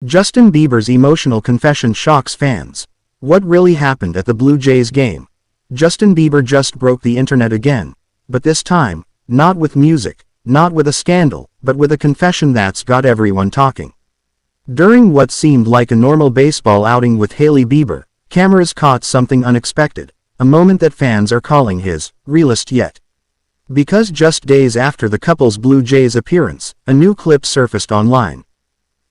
Justin Bieber's emotional confession shocks fans. What really happened at the Blue Jays game? Justin Bieber just broke the internet again. But this time, not with music, not with a scandal, but with a confession that's got everyone talking. During what seemed like a normal baseball outing with Hailey Bieber, cameras caught something unexpected, a moment that fans are calling his realest yet. Because just days after the couple's Blue Jays appearance, a new clip surfaced online.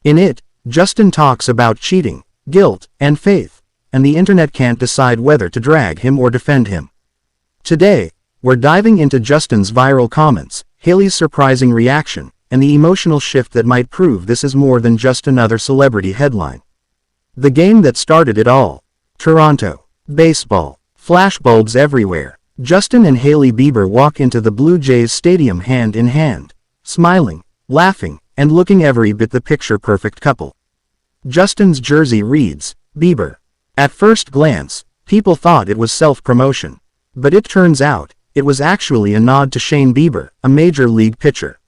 In it, Justin talks about cheating, guilt, and faith, and the internet can't decide whether to drag him or defend him. Today, we're diving into Justin's viral comments, Hailey's surprising reaction, and the emotional shift that might prove this is more than just another celebrity headline. The game that started it all. Toronto. Baseball. Flashbulbs everywhere. Justin and Hailey Bieber walk into the Blue Jays stadium hand in hand, smiling, laughing, and looking every bit the picture-perfect couple. Justin's jersey reads, Bieber. At first glance, people thought it was self-promotion. But it turns out, it was actually a nod to Shane Bieber, a major league pitcher.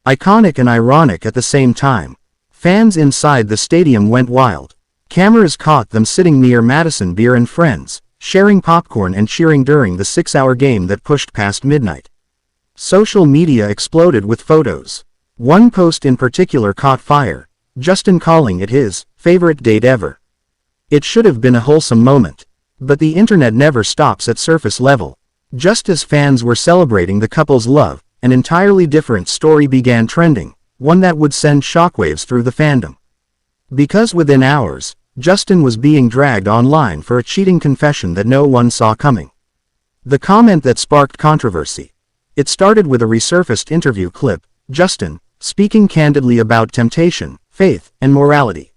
Iconic and ironic at the same time. Fans inside the stadium went wild. Cameras caught them sitting near Madison Beer and Friends, sharing popcorn and cheering during the 6-hour game that pushed past midnight. Social media exploded with photos. One post in particular caught fire, Justin calling it his favorite date ever. It should have been a wholesome moment. But the internet never stops at surface level. Just as fans were celebrating the couple's love, an entirely different story began trending, one that would send shockwaves through the fandom. Because within hours, Justin was being dragged online for a cheating confession that no one saw coming. The comment that sparked controversy. It started with a resurfaced interview clip, Justin, speaking candidly about temptation, faith, and morality.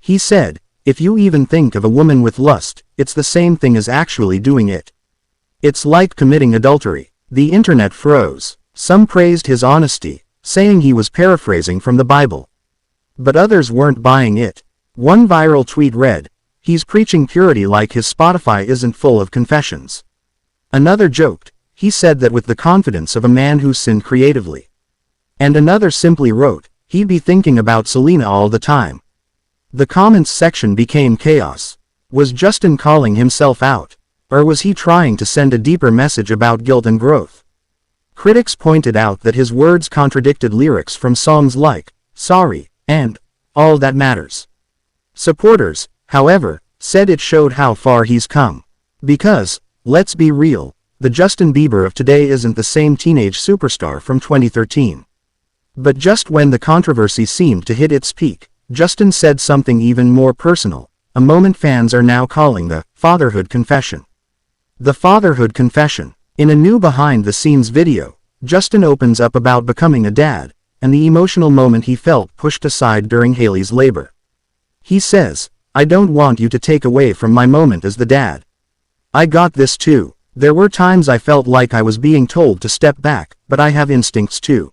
He said, "If you even think of a woman with lust, it's the same thing as actually doing it. It's like committing adultery." The internet froze. Some praised his honesty, saying he was paraphrasing from the Bible. But others weren't buying it. One viral tweet read, "He's preaching purity like his Spotify isn't full of confessions." Another joked, "He said that with the confidence of a man who sinned creatively." And another simply wrote, "He'd be thinking about Selena all the time." The comments section became chaos. Was Justin calling himself out? Or was he trying to send a deeper message about guilt and growth? Critics pointed out that his words contradicted lyrics from songs like Sorry and All That Matters. Supporters, however, said it showed how far he's come. Because, let's be real, the Justin Bieber of today isn't the same teenage superstar from 2013. But just when the controversy seemed to hit its peak, Justin said something even more personal, a moment fans are now calling the fatherhood confession. The fatherhood confession. In a new behind-the-scenes video, Justin opens up about becoming a dad, and the emotional moment he felt pushed aside during Hailey's labor. He says, "I don't want you to take away from my moment as the dad. I got this too. There were times I felt like I was being told to step back, but I have instincts too."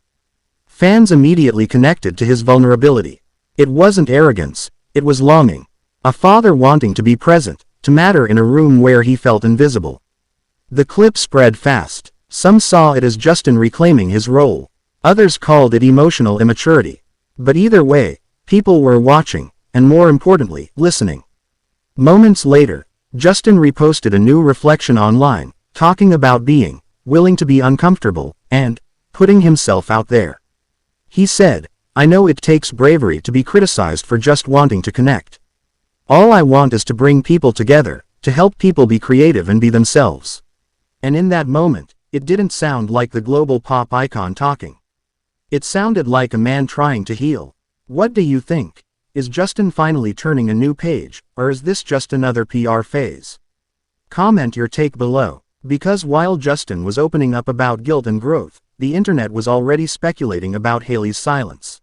Fans immediately connected to his vulnerability. It wasn't arrogance, it was longing. A father wanting to be present, to matter in a room where he felt invisible. The clip spread fast. Some saw it as Justin reclaiming his role. Others called it emotional immaturity. But either way, people were watching, and more importantly, listening. Moments later, Justin reposted a new reflection online, talking about being willing to be uncomfortable, and putting himself out there. He said, "I know it takes bravery to be criticized for just wanting to connect. All I want is to bring people together, to help people be creative and be themselves." And in that moment, it didn't sound like the global pop icon talking. It sounded like a man trying to heal. What do you think? Is Justin finally turning a new page, or is this just another PR phase? Comment your take below. Because while Justin was opening up about guilt and growth, the internet was already speculating about Hailey's silence.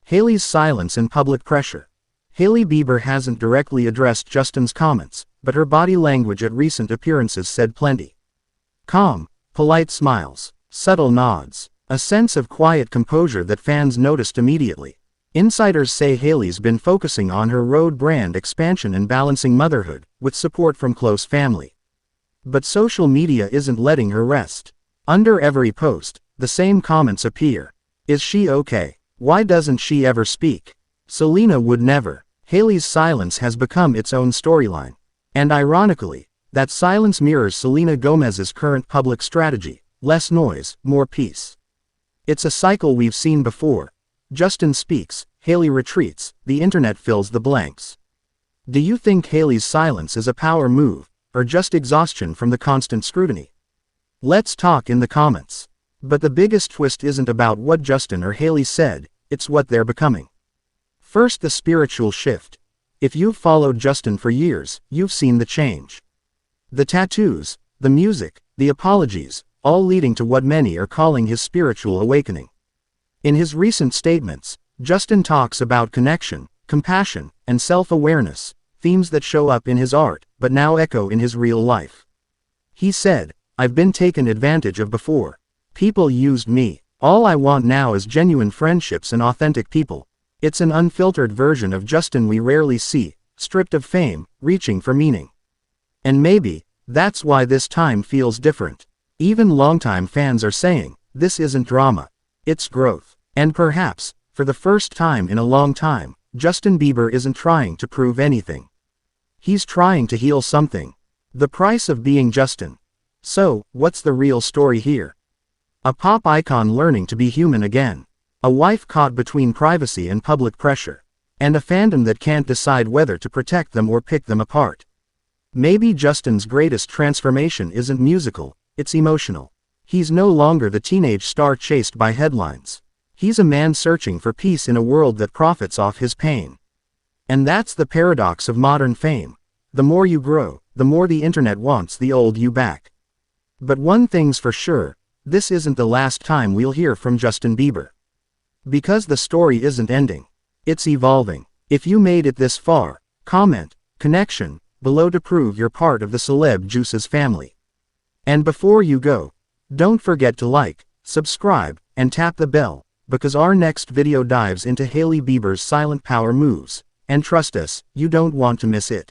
Hailey's silence and public pressure. Hailey Bieber hasn't directly addressed Justin's comments, but her body language at recent appearances said plenty. Calm, polite smiles, subtle nods, a sense of quiet composure that fans noticed immediately. Insiders say Hailey's been focusing on her road brand expansion and balancing motherhood, with support from close family. But social media isn't letting her rest. Under every post, the same comments appear. Is she okay? Why doesn't she ever speak? Selena would never. Hailey's silence has become its own storyline. And ironically, that silence mirrors Selena Gomez's current public strategy: less noise, more peace. It's a cycle we've seen before. Justin speaks, Hailey retreats, the internet fills the blanks. Do you think Hailey's silence is a power move, or just exhaustion from the constant scrutiny? Let's talk in the comments. But the biggest twist isn't about what Justin or Hailey said, it's what they're becoming. First, the spiritual shift. If you've followed Justin for years, you've seen the change. The tattoos, the music, the apologies, all leading to what many are calling his spiritual awakening. In his recent statements, Justin talks about connection, compassion, and self-awareness, themes that show up in his art, but now echo in his real life. He said, "I've been taken advantage of before. People used me. All I want now is genuine friendships and authentic people." It's an unfiltered version of Justin we rarely see, stripped of fame, reaching for meaning. And maybe, that's why this time feels different. Even longtime fans are saying, this isn't drama. It's growth. And perhaps, for the first time in a long time, Justin Bieber isn't trying to prove anything. He's trying to heal something. The price of being Justin. So, what's the real story here? A pop icon learning to be human again. A wife caught between privacy and public pressure. And a fandom that can't decide whether to protect them or pick them apart. Maybe Justin's greatest transformation isn't musical, it's emotional. He's no longer the teenage star chased by headlines. He's a man searching for peace in a world that profits off his pain. And that's the paradox of modern fame. The more you grow, the more the internet wants the old you back. But one thing's for sure, this isn't the last time we'll hear from Justin Bieber. Because the story isn't ending. It's evolving. If you made it this far, comment, connection, below to prove you're part of the Celeb JUSTIN family. And before you go, don't forget to like, subscribe, and tap the bell, because our next video dives into Hailey Bieber's silent power moves, and trust us, you don't want to miss it.